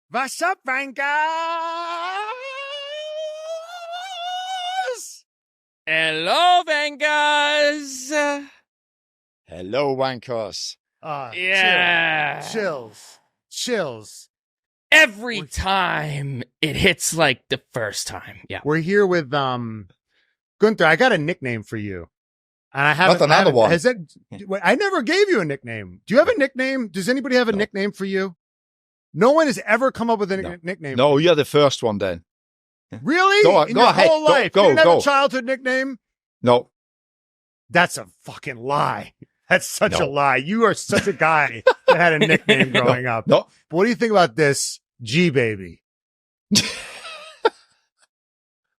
What's up, Vankahs? Hello, Vankas. Hello, Wankers. Yeah. Chills. Every time it hits like the first time. Yeah. We're here with Guenther. I got a nickname for you. And I haven't. Not another one. I never gave you a nickname. Do you have a nickname? Does anybody have a nickname for you? No one has ever come up with a nickname. No, you're the first one then. Really? Go In your ahead. whole life? Go, you didn't have go. a childhood nickname? No. That's a fucking lie. That's such a lie. You are such a guy that had a nickname growing up. No. But what do you think about this G-Baby?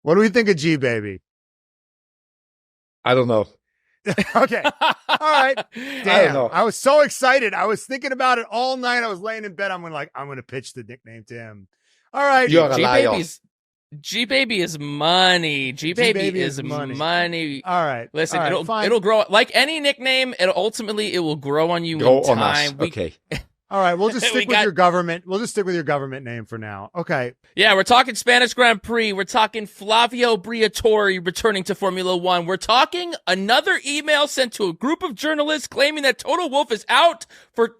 What do we think of G-Baby? I don't know. Okay. All right. Damn. I don't know. I was so excited. I was thinking about it all night. I was laying in bed. I'm going to pitch the nickname to him. All right. You're a liar. G-Baby is money. G-Baby is money. All right. Listen, all right, it'll grow like any nickname. It will grow on you Go in on time. us. Okay. All right, we'll just stick with your government. We'll just stick with your government name for now. Okay. Yeah, we're talking Spanish Grand Prix. We're talking Flavio Briatore returning to Formula One. We're talking another email sent to a group of journalists claiming that Toto Wolff is out for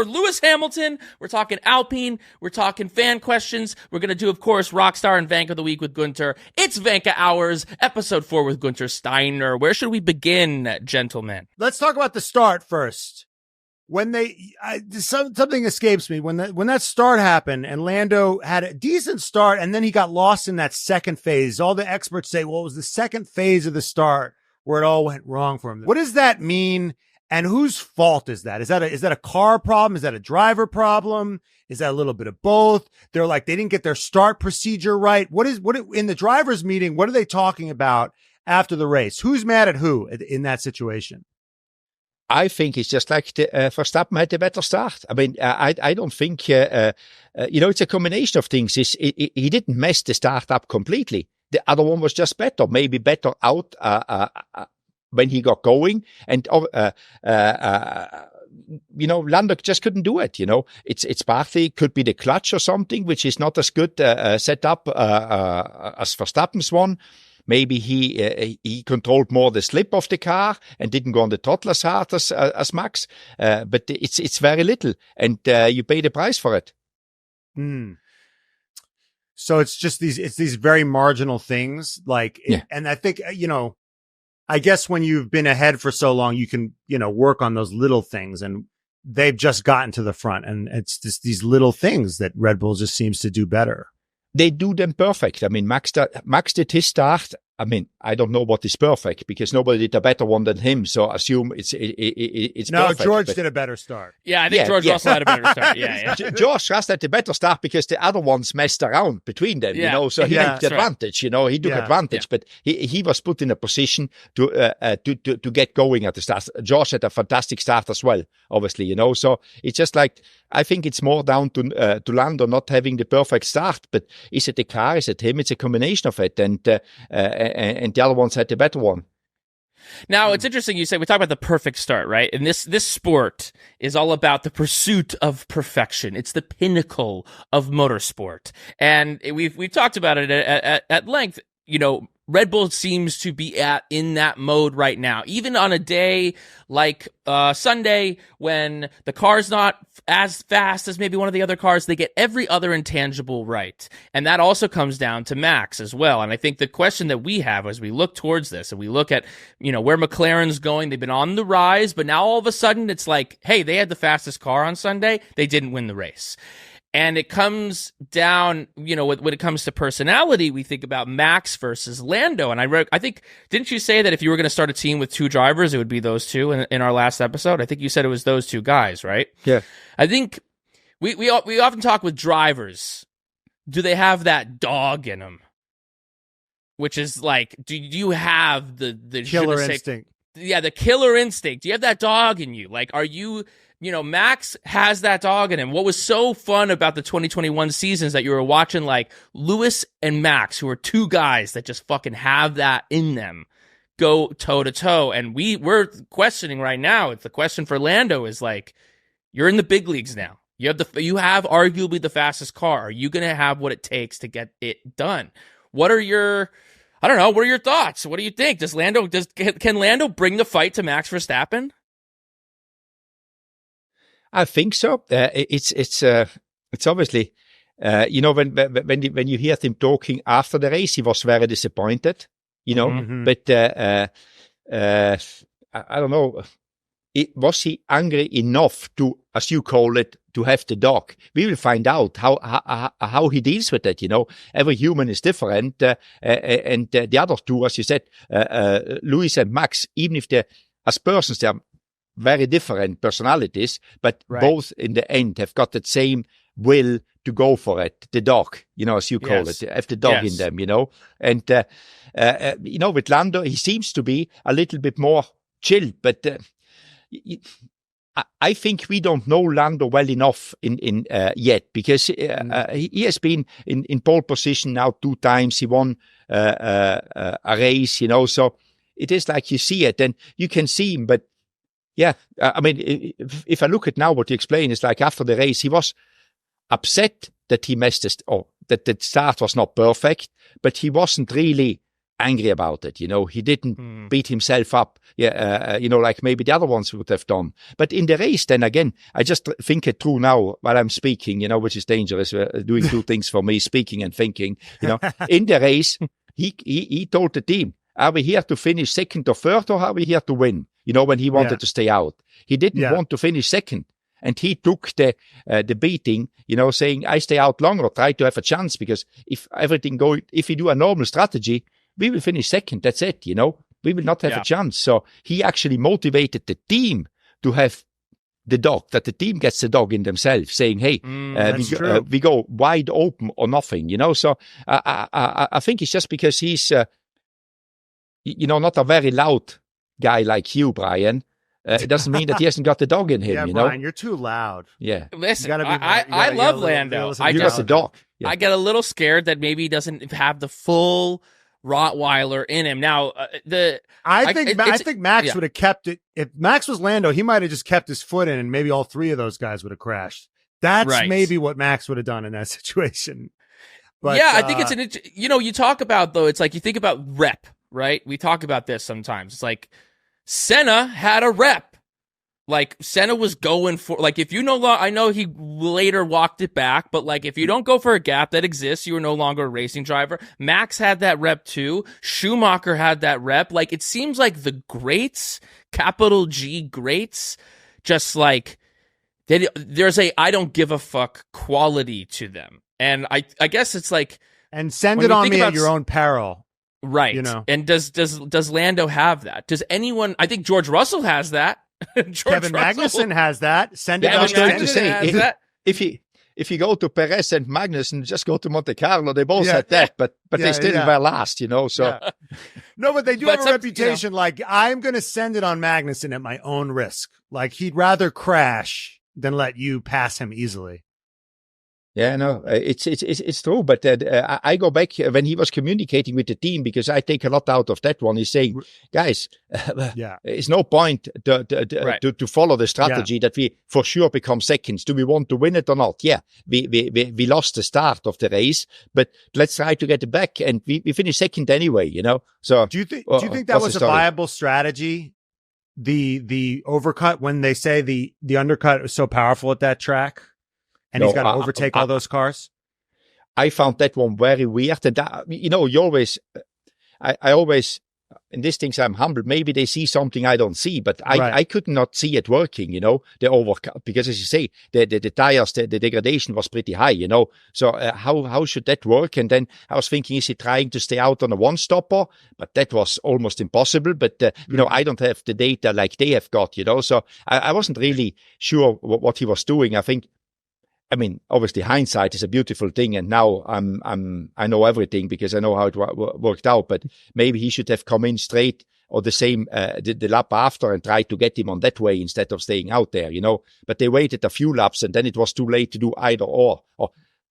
Lewis Hamilton. We're talking Alpine. We're talking fan questions. We're going to do, of course, Rockstar and Vankah of the Week with Guenther. It's Vankah Hours, episode 4 with Guenther Steiner. Where should we begin, gentlemen? Let's talk about the start first. When something escapes me when that start happened and Lando had a decent start and then he got lost in that second phase. All the experts say, well, it was the second phase of the start where it all went wrong for him. What does that mean? And whose fault is that? Is that a car problem? Is that a driver problem? Is that a little bit of both? They're like, they didn't get their start procedure right. What in the drivers meeting? What are they talking about after the race? Who's mad at who in that situation? I think it's just like Verstappen had a better start. I mean, I don't think, it's a combination of things. He didn't mess the start up completely. The other one was just better, maybe better out when he got going. And, Lando just couldn't do it. It's partly could be the clutch or something, which is not as good set up as Verstappen's one. Maybe he controlled more the slip of the car and didn't go on the throttle as hard as Max. But it's very little, and you pay the price for it. So it's just these very marginal things, and I think I guess when you've been ahead for so long, you can work on those little things, and they've just gotten to the front, and it's just these little things that Red Bull just seems to do better. They do them perfect. I mean, Max did his start. I mean, I don't know what is perfect because nobody did a better one than him. So assume it's no, perfect. George did a better start. Yeah, I think George also had a better start. Yeah. George has had a better start because the other ones messed around between them, so he took advantage, he took advantage, but he was put in a position to get going at the start. George had a fantastic start as well, obviously, so it's just like, I think it's more down to Lando not having the perfect start, but is it the car, is it him? It's a combination of it, and the other ones had the better one. Now, it's interesting you say, we talk about the perfect start, right? And this sport is all about the pursuit of perfection. It's the pinnacle of motorsport. And we've talked about it at length. Red Bull seems to be in that mode right now. Even on a day like Sunday, when the car's not as fast as maybe one of the other cars, they get every other intangible right. And that also comes down to Max as well. And I think the question that we have as we look towards this and we look at, where McLaren's going, they've been on the rise, but now all of a sudden it's like, hey, they had the fastest car on Sunday. They didn't win the race. And it comes down, when it comes to personality, we think about Max versus Lando. And I think, didn't you say that if you were going to start a team with two drivers, it would be those two in our last episode? I think you said it was those two guys, right? Yeah. I think we often talk with drivers. Do they have that dog in them? Which is like, do you have the killer instinct? Yeah, the killer instinct. Do you have that dog in you? Like, are you... Max has that dog in him. What was so fun about the 2021 seasons that you were watching, like Lewis and Max, who are two guys that just fucking have that in them, go toe to toe. And we're questioning right now. It's the question for Lando is like, you're in the big leagues now. You have arguably the fastest car. Are you going to have what it takes to get it done? What are your thoughts? What do you think? Can Lando bring the fight to Max Verstappen? I think so. It's obviously, when you hear him talking after the race, he was very disappointed, but I don't know. Was he angry enough to, as you call it, to have the dog? We will find out how he deals with it. Every human is different, and the other two, as you said, Lewis and Max, even if as persons they are very different personalities, but both in the end have got that same will to go for it. The dog, as you call it, have the dog in them. And with Lando, he seems to be a little bit more chilled, but. I think we don't know Lando well enough in yet, because he has been in pole position now 2 times. He won a race, so it is like you see it and you can see him. But I mean, if I look at now what you explain, is like after the race, he was upset that he missed that the start was not perfect, but he wasn't really angry about it. He didn't beat himself up, like maybe the other ones would have done. But in the race, then again, I just think it through now while I'm speaking, which is dangerous, doing 2 things for me, speaking and thinking. In the race, he told the team, are we here to finish second or third, or are we here to win? When he wanted to stay out, he didn't want to finish second. And he took the beating, saying, I stay out longer, try to have a chance, because if we do a normal strategy, we will finish second. That's it, we will not have a chance. So he actually motivated the team to have the dog, that the team gets the dog in themselves, saying, hey, we go wide open or nothing, So I think it's just because he's, not a very loud guy like you, Brian. It doesn't mean that he hasn't got the dog in him, Brian, you're too loud. Yeah. Listen, I love Lando. I got the dog. Yeah. I get a little scared that maybe he doesn't have the full Rottweiler in him. Now, I think Max would have kept it. If Max was Lando, he might have just kept his foot in, and maybe all 3 of those guys would have crashed. That's maybe what Max would have done in that situation. But I think it's you talk about, though, it's like you think about rep, right? We talk about this sometimes. It's like Senna had a rep. Like, Senna was going for, like, if you I know he later walked it back, but, like, if you don't go for a gap that exists, you are no longer a racing driver. Max had that rep too. Schumacher had that rep. Like, it seems like the greats, capital G greats, just like, there's a I don't give a fuck quality to them. And I guess it's like. And send it on me at your own peril. Right. And does Lando have that? Does anyone, I think George Russell has that. Kevin Magnussen has that. Send it on me. If you go to Perez and Magnussen, just go to Monte Carlo. They both had that, but they still were last, So no, but they do have a reputation. Like, I'm going to send it on Magnussen at my own risk. Like, he'd rather crash than let you pass him easily. Yeah, no, it's true. But I go back when he was communicating with the team, because I take a lot out of that one. He's saying, guys, it's no point to follow the strategy that we for sure become seconds. Do we want to win it or not? Yeah, we lost the start of the race, but let's try to get it back, and we finished second anyway. So do you think that was a viable strategy? The overcut, when they say the undercut was so powerful at that track? And he's got to overtake all those cars? I found that one very weird. And you always, I always, in these things I'm humble. Maybe they see something I don't see, but I could not see it working, the overcut. Because as you say, the tires, the degradation was pretty high, So how should that work? And then I was thinking, is he trying to stay out on a one-stopper? But that was almost impossible. But, I don't have the data like they have got, So I wasn't really sure what he was doing. I mean, obviously hindsight is a beautiful thing, and now I know everything because I know how it worked out. But maybe he should have come in straight or the same the lap after and tried to get him on that way instead of staying out there, But they waited a few laps, and then it was too late to do either or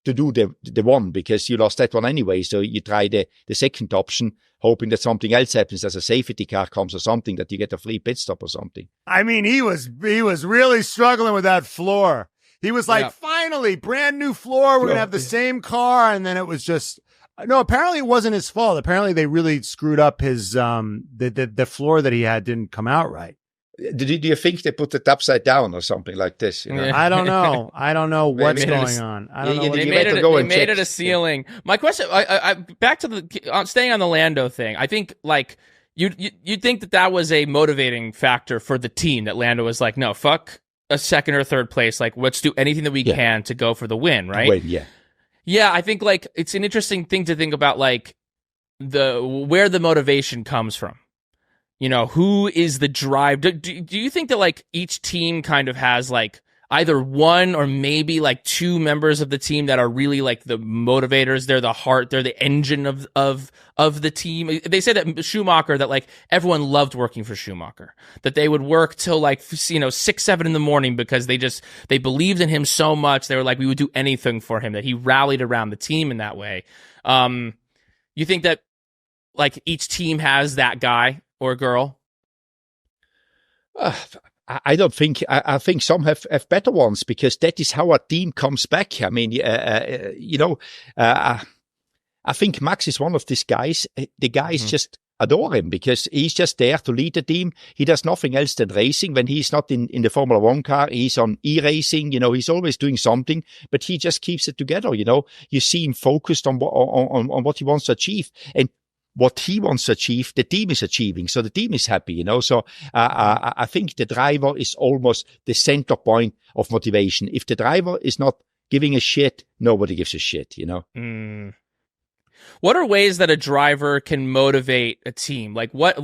to do the one, because you lost that one anyway. So you try the second option, hoping that something else happens, as a safety car comes or something, that you get a free pit stop or something. I mean, he was really struggling with that floor. He was like, finally, brand new floor. We're going to have the same car. And then it was just, no, apparently it wasn't his fault. Apparently they really screwed up his, the floor that he had didn't come out right. Do you think they put it upside down or something like this? You know? I don't know. I don't know what's going on. I don't know. They made it a ceiling. My question, I back to the staying on the Lando thing. I think like you'd think that was a motivating factor for the team, that Lando was like, no, fuck a second or third place. Like, let's do anything that we can to go for the win, right? Yeah, I think like it's an interesting thing to think about, like where the motivation comes from. You know, who is the drive? Do you think that like each team kind of has like either one or maybe like two members of the team that are really like the motivators? They're the heart, they're the engine of the team. They say that Schumacher, that like everyone loved working for Schumacher, that they would work till like 6, 7 in the morning because they believed in him so much. They were like, we would do anything for him, that he rallied around the team in that way. You think that like each team has that guy or girl? I don't think. I think some have better ones, because that is how a team comes back. I mean, I think Max is one of these guys. The guys just adore him because he's just there to lead the team. He does nothing else than racing. When he's not in the Formula One car, he's on e-racing. You know, he's always doing something, but he just keeps it together. You know, you see him focused on what he wants to achieve, and what he wants to achieve, the team is achieving. So the team is happy, you know. So I think the driver is almost the center point of motivation. If the driver is not giving a shit, nobody gives a shit, you know. What are ways that a driver can motivate a team? Like what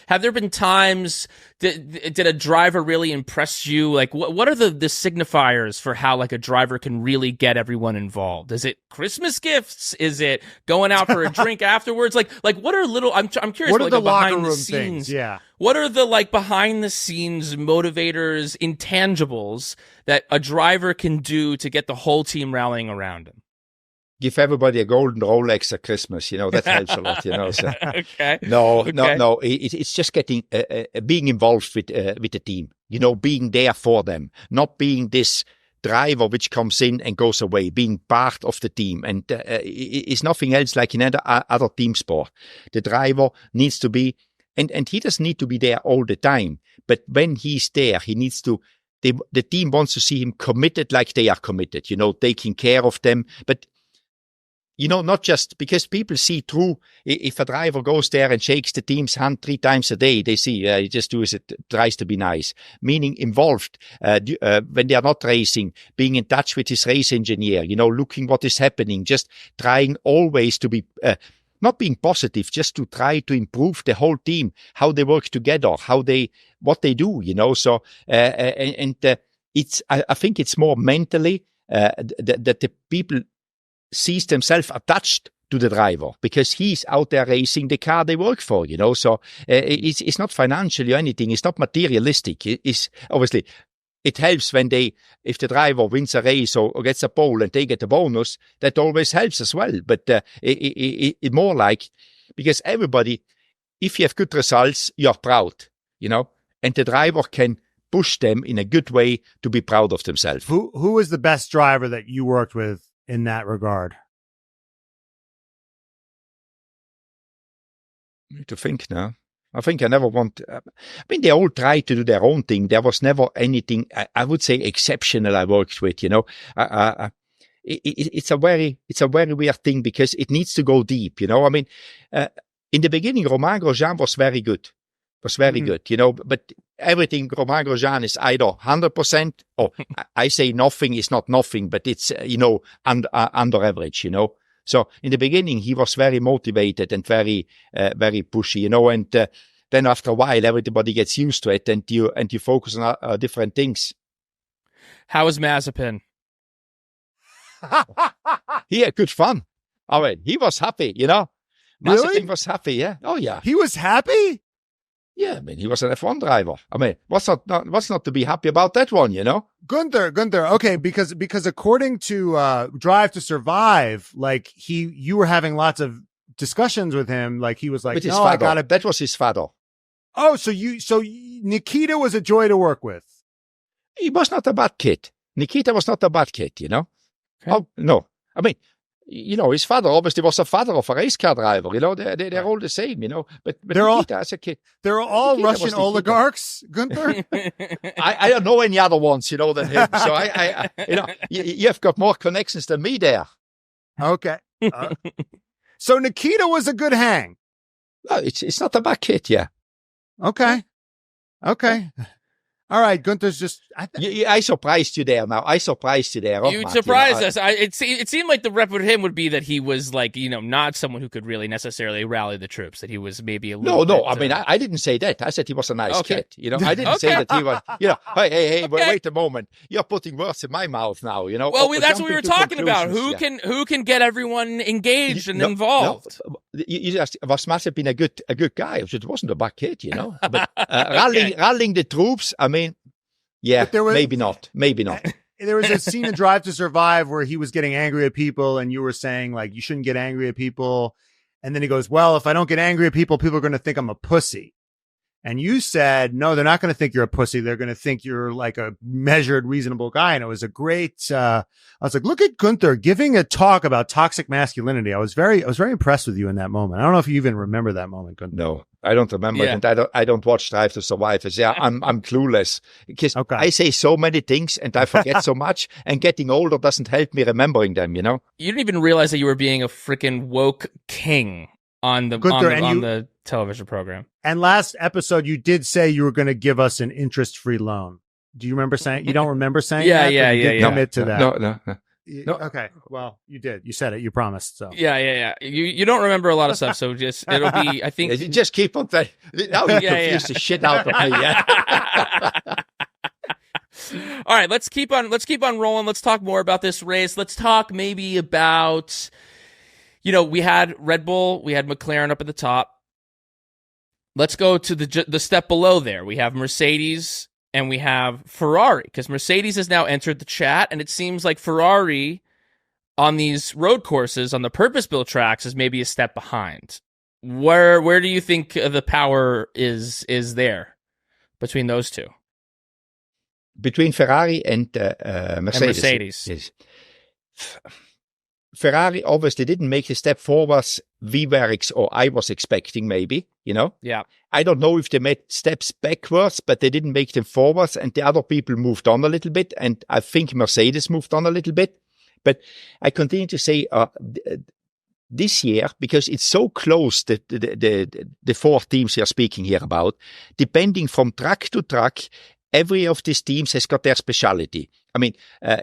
have there been times did a driver really impress you? Like what are the signifiers for how like a driver can really get everyone involved? Is it Christmas gifts? Is it going out for a drink afterwards? Like what are little, I'm curious. What are like the locker room things? Scenes, yeah. What are the like behind the scenes motivators, intangibles that a driver can do to get the whole team rallying around him? Give everybody a golden Rolex at Christmas, you know, that helps a lot, you know. So. Okay. No. It's just getting, being involved with the team, you know, being there for them, not being this driver which comes in and goes away, being part of the team. And it's nothing else like in other team sport. The driver needs to be, and he doesn't need to be there all the time, but when he's there, he needs to, the team wants to see him committed like they are committed, you know, taking care of them. But you know, not just because people see through, if a driver goes there and shakes the team's hand 3 times a day, they see he just tries to be nice, meaning involved when they are not racing, being in touch with his race engineer, you know, looking what is happening, just trying always to be, not being positive, just to try to improve the whole team, how they work together, what they do, you know. So, it's, I think it's more mentally, that the people sees themselves attached to the driver because he's out there racing the car they work for, you know. So it's not financially or anything. It's not materialistic. It's obviously, it helps if the driver wins a race or gets a pole and they get a bonus, that always helps as well. But it more like, because everybody, if you have good results, you're proud, you know, and the driver can push them in a good way to be proud of themselves. Who is the best driver that you worked with in that regard? I need to think now. I think I never they all tried to do their own thing. There was never anything, I would say, exceptional I worked with, you know. It's a very weird thing because it needs to go deep, you know. I mean, in the beginning, Romain Grosjean was very good. Good, you know, but everything Romain Grosjean is either 100% or I say nothing is not nothing, but it's, you know, under average, you know. So in the beginning, he was very motivated and very pushy, you know, and then after a while, everybody gets used to it and you focus on different things. How was Mazepin? He had good fun. I mean, he was happy, you know. Really? Mazepin was happy, yeah. Oh, yeah. He was happy? Yeah, I mean, he was an F1 driver. I mean, what's not to be happy about that one, you know? Guenther. Okay, because according to Drive to Survive, like you were having lots of discussions with him. Like he was like, with his father. That was his father. Oh, so Nikita was a joy to work with. He was not a bad kid. Nikita was not a bad kid, you know. Okay. Oh, no. I mean, you know, his father obviously was a father of a race car driver, you know. They're all the same, you know. But they're Nikita as a kid. They're all Russian oligarchs, Guenther? I don't know any other ones, you know, than him. So I you know, you've got more connections than me there. Okay. So Nikita was a good hang. No, it's not a bad kid, yeah. Okay. All right, Gunther's just... I surprised you there now. I surprised you there. You surprised us. It seemed like the rep with him would be that he was like, you know, not someone who could really necessarily rally the troops, that he was maybe a little No, I mean, I didn't say that. I said he was a nice kid. You know, I didn't say that he was, you know, hey, wait a moment. You're putting words in my mouth now, you know. Well, that's what we were talking about. Who can get everyone engaged and involved? No, you asked, was Mazepin a good guy? It wasn't a bad kid, you know. But rallying the troops, I mean, yeah, maybe not. There was a scene in Drive to Survive where he was getting angry at people, and you were saying, like, you shouldn't get angry at people. And then he goes, well, if I don't get angry at people, people are going to think I'm a pussy. And you said, no, they're not going to think you're a pussy. They're going to think you're like a measured, reasonable guy. And it was a great, I was like, look at Guenther giving a talk about toxic masculinity. I was very impressed with you in that moment. I don't know if you even remember that moment, Guenther. No, I don't remember. Yeah. And I don't watch Drive to Survive. I'm clueless because I say so many things and I forget so much, and getting older doesn't help me remembering them, you know? You didn't even realize that you were being a freaking woke king on the television program. And last episode, you did say you were going to give us an interest-free loan. Do you remember saying? You don't remember saying that? Yeah. Commit to that. No. Okay. Well, you did. You said it. You promised. So. Yeah. You don't remember a lot of stuff, so it'll be. I think you just keep on saying. Now you confuse the shit out of me. Yeah. All right. Let's keep on rolling. Let's talk more about this race. Let's talk maybe about. You know, we had Red Bull, we had McLaren up at the top. Let's go to the step below there. We have Mercedes and we have Ferrari, because Mercedes has now entered the chat, and it seems like Ferrari on these road courses, on the purpose-built tracks, is maybe a step behind. Where do you think the power is there between those two? Between Ferrari and Mercedes. Yes. Ferrari obviously didn't make the step forwards I was expecting, maybe, you know? Yeah. I don't know if they made steps backwards, but they didn't make them forwards, and the other people moved on a little bit, and I think Mercedes moved on a little bit. But I continue to say this year, because it's so close, the four teams you're speaking here about, depending from track to track, every of these teams has got their speciality. I mean,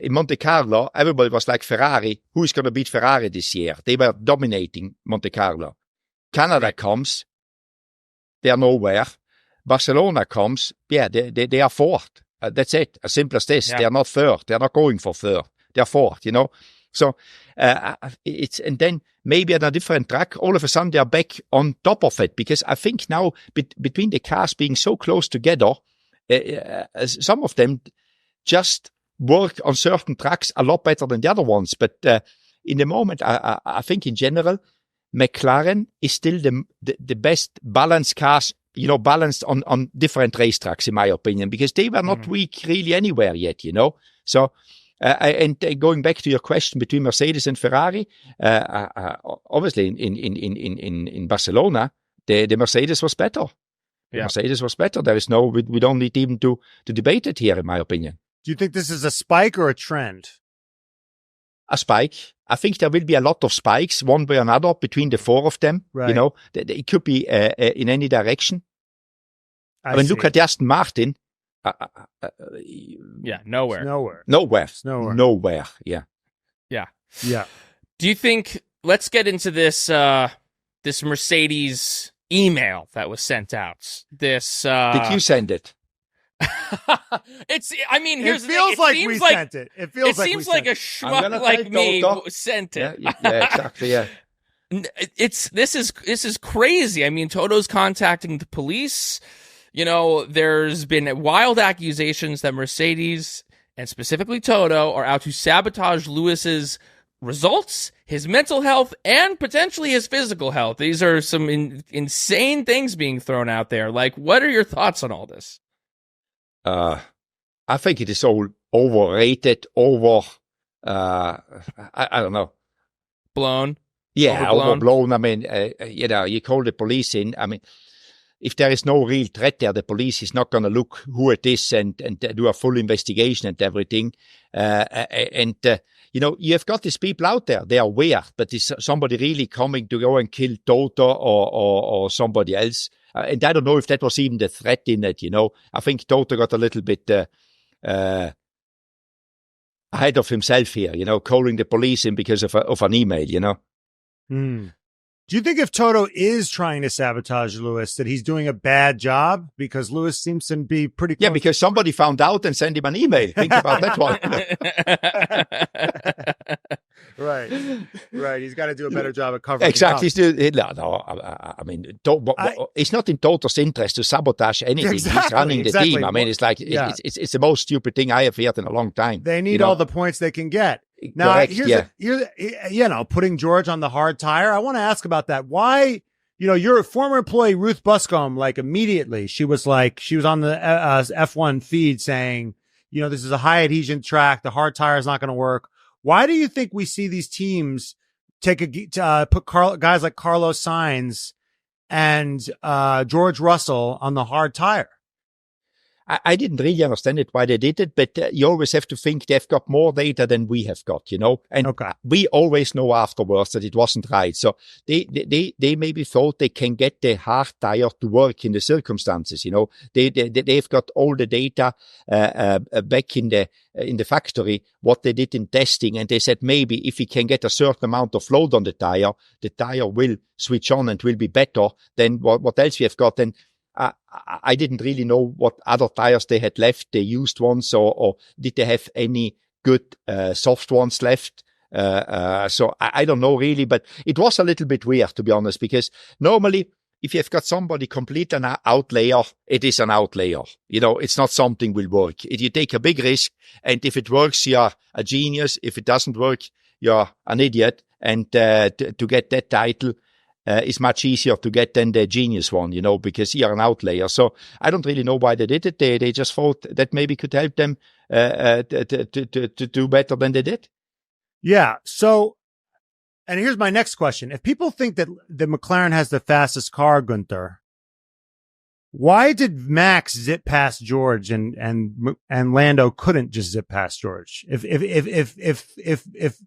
in Monte Carlo, everybody was like, Ferrari, who is going to beat Ferrari this year? They were dominating Monte Carlo. Canada comes, they are nowhere. Barcelona comes, they are fourth. That's it, as simple as this. Yeah. They are not third. They are not going for third. They are fourth, you know. So and then maybe on a different track, all of a sudden they are back on top of it, because I think now between the cars being so close together, some of them just work on certain tracks a lot better than the other ones. But in the moment, I think in general, McLaren is still the best balanced cars, you know, balanced on different racetracks, in my opinion, because they were not weak really anywhere yet, you know. So, and going back to your question between Mercedes and Ferrari, obviously in Barcelona, the Mercedes was better. Yeah. Mercedes was better. There is we don't need even to debate it here, in my opinion. Do you think this is a spike or a trend? A spike. I think there will be a lot of spikes, one way or another, between the four of them. Right. You know, it could be in any direction. I mean, look at Aston Martin. Nowhere. Yeah. Do you think? Let's get into this. This Mercedes email that was sent out. This. Did you send it? It's. I mean, here's it feels the thing. Like we sent it. It feels like seems like a schmuck like me sent it. Yeah, exactly. Yeah. This is crazy. I mean, Toto's contacting the police. You know, there's been wild accusations that Mercedes and specifically Toto are out to sabotage Lewis's results, his mental health, and potentially his physical health. These are some insane things being thrown out there. Like, what are your thoughts on all this? I think it is all overrated, I don't know. Blown. Yeah, overblown. I mean, you call the police in. I mean, if there is no real threat there, the police is not going to look who it is and do a full investigation and everything. You have got these people out there. They are weird, but is somebody really coming to go and kill Toto or somebody else? And I don't know if that was even the threat in it, I think Toto got a little bit ahead of himself here, calling the police in because of an email, Do you think if Toto is trying to sabotage Lewis, that he's doing a bad job? Because Lewis seems to be pretty close. Yeah, because somebody found out and sent him an email. Think about that one. Right. He's got to do a better job of covering exactly. it up. I mean, it's not in Toto's interest to sabotage anything. Exactly, he's running the team. I mean, it's like, Yeah. it's the most stupid thing I have heard in a long time. They need all the points they can get. Now, Correct, here's putting George on the hard tire. I want to ask about that. Why, your former employee, Ruth Buscombe, like immediately, she was on the F1 feed saying, this is a high adhesion track. The hard tire is not going to work. Why do you think we see these teams put guys like Carlos Sainz and George Russell on the hard tire? I didn't really understand it why they did it, but you always have to think they've got more data than we have got, and we always know afterwards that it wasn't right. So they maybe thought they can get the hard tire to work in the circumstances, they've got all the data back in the factory, what they did in testing, and they said maybe if we can get a certain amount of load on the tire will switch on and will be better than what else we have got. And I didn't really know what other tires they had left. They used ones, or did they have any good soft ones left? So I don't know really, but it was a little bit weird, to be honest, because normally if you've got somebody complete an outlier, it is an outlier. It's not something will work. You take a big risk, and if it works, you're a genius. If it doesn't work, you're an idiot. And to get that title is much easier to get than the genius one, because you're an outlier. So I don't really know why they did it. They just thought that maybe could help them to do better than they did. Yeah. So, and here's my next question. If people think that the McLaren has the fastest car, Guenther, why did Max zip past George and Lando couldn't just zip past George? If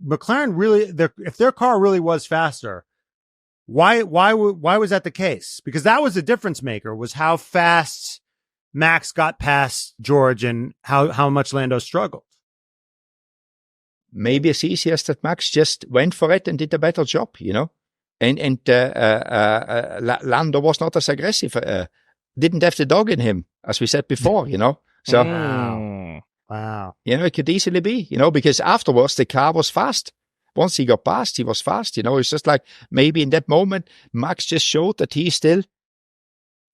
McLaren really, if their car really was faster, why was that the case? Because that was the difference maker, was how fast Max got past George and how much Lando struggled. Maybe as easy as that Max just went for it and did a better job, and Lando was not as aggressive, didn't have the dog in him, as we said before, So, wow. It could easily be, because afterwards the car was fast. Once he got past, he was fast, It's just like maybe in that moment, Max just showed that he's still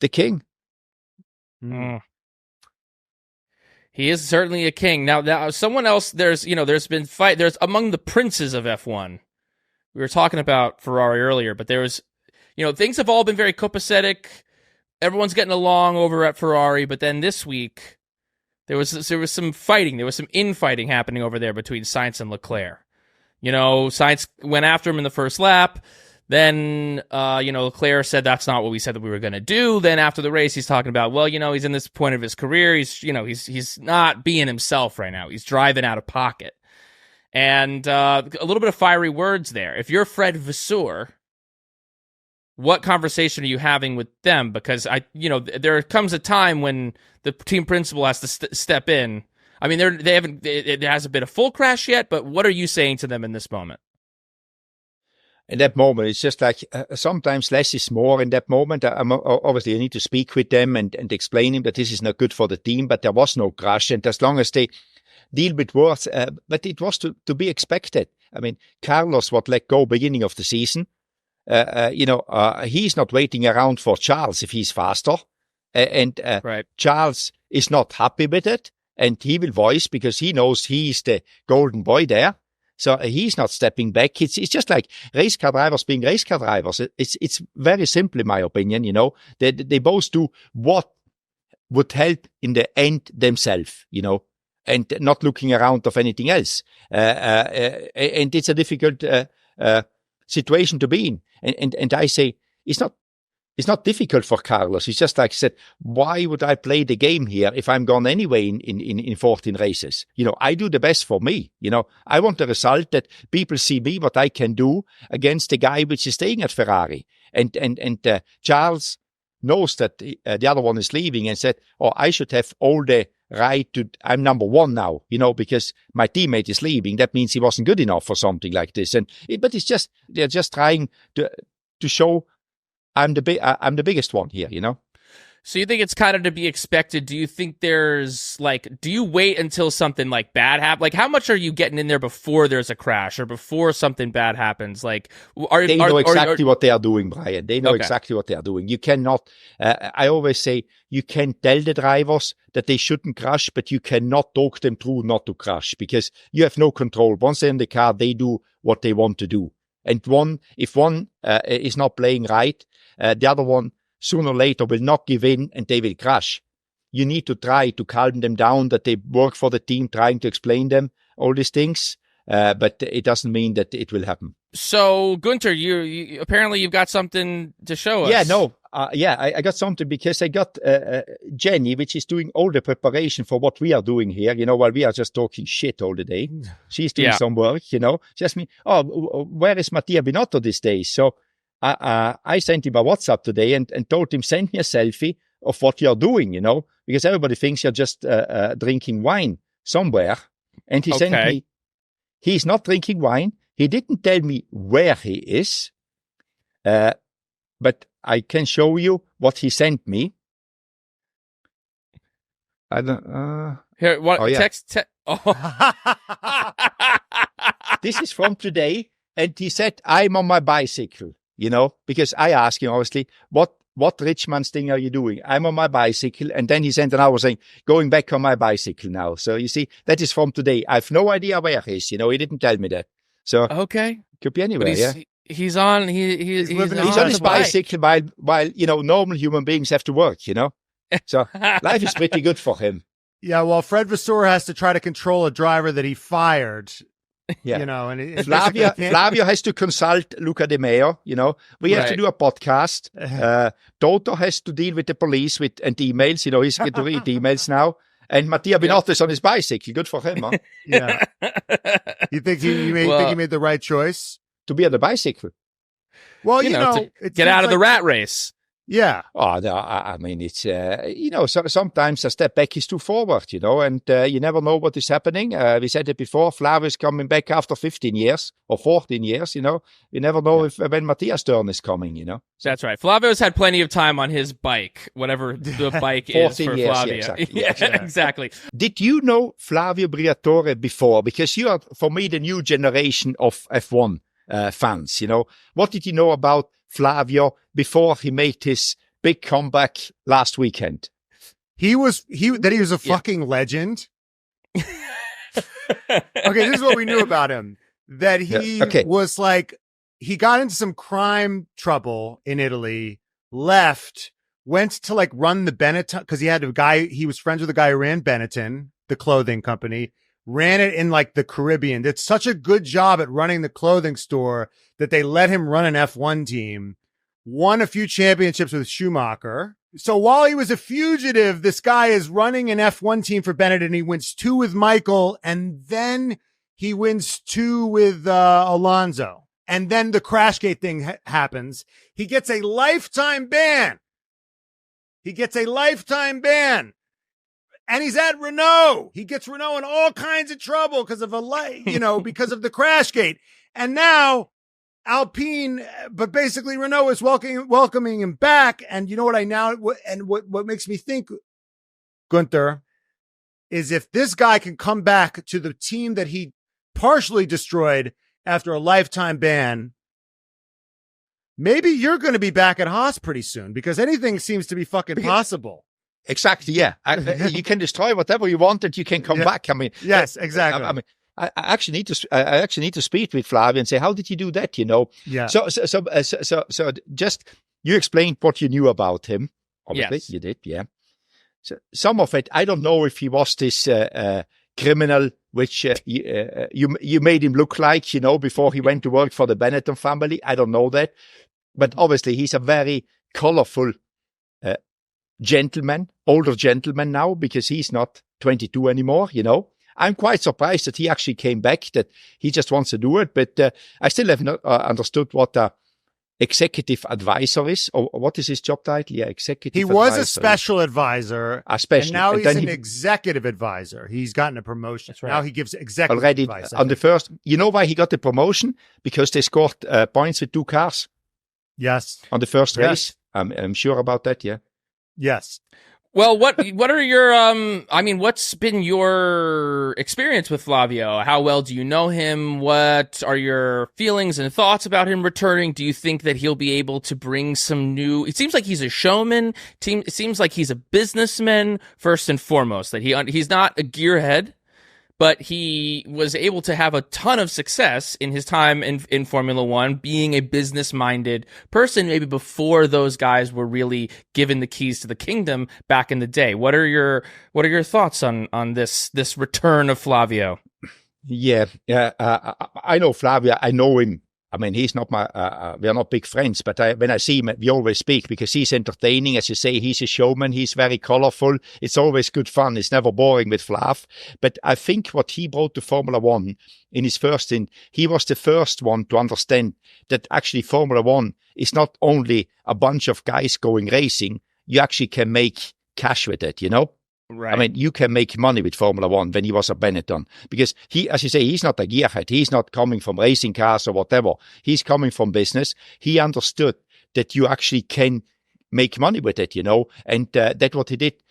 the king. He is certainly a king. Now someone else, there's been there's among the princes of F1. We were talking about Ferrari earlier, but there was, things have all been very copacetic. Everyone's getting along over at Ferrari, but then this week, there was some fighting. There was some infighting happening over there between Sainz and Leclerc. Sainz went after him in the first lap. Then, Leclerc said that's not what we said that we were going to do. Then after the race, he's talking about, he's in this point of his career. He's not being himself right now. He's driving out of pocket. And a little bit of fiery words there. If you're Fred Vasseur, what conversation are you having with them? Because there comes a time when the team principal has to step in. I mean, it hasn't been a full crash yet, but what are you saying to them in this moment? In that moment, it's just like sometimes less is more. In that moment, obviously, you need to speak with them and explain them that this is not good for the team, but there was no crash. And as long as they deal with words, but it was to be expected. I mean, Carlos was let go beginning of the season. He's not waiting around for Charles if he's faster. Right. Charles is not happy with it. And he will voice because he knows he's the golden boy there. So he's not stepping back. It's just like race car drivers being race car drivers. It's very simple in my opinion, They both do what would help in the end themselves, and not looking around of anything else. And it's a difficult situation to be in. And I say, it's not difficult for Carlos. It's just like I said, why would I play the game here if I'm gone anyway in 14 races? I do the best for me. I want the result that people see me, what I can do against the guy which is staying at Ferrari. And Charles knows that the other one is leaving and said, I should have all the right to, I'm number one now, because my teammate is leaving. That means he wasn't good enough for something like this. But it's just, they're just trying to show I'm the biggest one here, So you think it's kind of to be expected? Do you think there's do you wait until something bad happens? How much are you getting in there before there's a crash or before something bad happens? They know exactly what they are doing, Brian. They know exactly what they are doing. You cannot, I always say, you can tell the drivers that they shouldn't crash, but you cannot talk them through not to crash because you have no control. Once they're in the car, they do what they want to do. And if one is not playing right, the other one sooner or later will not give in and they will crash. You need to try to calm them down, that they work for the team, trying to explain them all these things. But it doesn't mean that it will happen. So, Guenther, you apparently you've got something to show us. Yeah, no. I got something because I got Jenny, which is doing all the preparation for what we are doing here, while we are just talking shit all the day. She's doing some work, She asked me, where is Mattia Binotto these days? So I sent him a WhatsApp today and told him, send me a selfie of what you're doing, because everybody thinks you're just drinking wine somewhere. And he sent me, he's not drinking wine. He didn't tell me where he is, but I can show you what he sent me. I don't. Here, what? Text. This is from today, and he said, "I'm on my bicycle." Because I asked him obviously, what rich man's thing are you doing? I'm on my bicycle, and then he sent an hour saying, "Going back on my bicycle now." So you see, that is from today. I have no idea where he is. He didn't tell me that. So could be anywhere. He's on. He's on his bicycle while normal human beings have to work. So life is pretty good for him. Yeah, well, Fred Vasseur has to try to control a driver that he fired. Yeah. And Flavio has to consult Luca De Meo. We have to do a podcast. Toto has to deal with the police and emails. He's going to read emails now. And Mattia Binotto is on his bicycle. Good for him, huh? Yeah. You think he made the right choice? To be on the bicycle. Well, to get out of the rat race. Yeah. Oh, no, I mean, it's, sometimes a step back is too forward, and you never know what is happening. We said it before, Flavio is coming back after 15 years or 14 years, You never know when Mattia's turn is coming, That's right. Flavio's had plenty of time on his bike, whatever the bike is for years, Flavio. Exactly. Did you know Flavio Briatore before? Because you are, for me, the new generation of F1 fans, What did you know about Flavio before he made his big comeback last weekend? He was a fucking legend. Okay, this is what we knew about him. That he was he got into some crime trouble in Italy, left, went to run the Benetton, because he was friends with a guy who ran Benetton, the clothing company, ran it in the Caribbean. Did such a good job at running the clothing store that they let him run an F1 team, won a few championships with Schumacher. So while he was a fugitive, this guy is running an F1 team for Benetton, and he wins 2 with Michael, and then he wins 2 with Alonso. And then the Crashgate thing happens. He gets a lifetime ban. And he's at Renault. He gets Renault in all kinds of trouble because of because of the Crashgate. And now Alpine, but basically Renault is welcoming him back. And you know what makes me think, Guenther, is if this guy can come back to the team that he partially destroyed after a lifetime ban, maybe you're going to be back at Haas pretty soon, because anything seems to be fucking possible. Exactly, yeah. You can destroy whatever you want, and you can come back. I mean, yes, exactly. I actually need to speak with Flavio and say, how did you do that? Yeah. So just you explained what you knew about him. Obviously, you did, yeah. So some of it, I don't know if he was this criminal, which you made him look like, before he went to work for the Benetton family. I don't know that. But obviously, he's a very colorful gentleman, older gentleman now, because he's not 22 anymore, I'm quite surprised that he actually came back, that he just wants to do it. But I still have not understood what executive advisor is, or what is his job title? Yeah, executive advisor. He was a special advisor, and now he's an executive advisor. He's gotten a promotion. Right. Now he gives executive already advice. On the first, you know why he got the promotion? Because they scored points with 2 cars. Yes. On the first race. I'm sure about that, yeah. Yes. Well, what are your what's been your experience with Flavio? How well do you know him? What are your feelings and thoughts about him returning? Do you think that he'll be able to bring some new? It seems like he's a showman. It seems like he's a businessman first and foremost. That he's not a gearhead, but he was able to have a ton of success in his time in Formula One, being a business-minded person, maybe before those guys were really given the keys to the kingdom back in the day. What are your thoughts on this return of Flavio? Yeah, I know Flavio. I know him. I mean, he's not we are not big friends, but when I see him, we always speak because he's entertaining. As you say, he's a showman. He's very colorful. It's always good fun. It's never boring with Flav. But I think what he brought to Formula One in his first he was the first one to understand that actually Formula One is not only a bunch of guys going racing. You actually can make cash with it, Right. I mean, you can make money with Formula One when he was at Benetton, because he, as you say, he's not a gearhead. He's not coming from racing cars or whatever. He's coming from business. He understood that you actually can make money with it, and that's what he did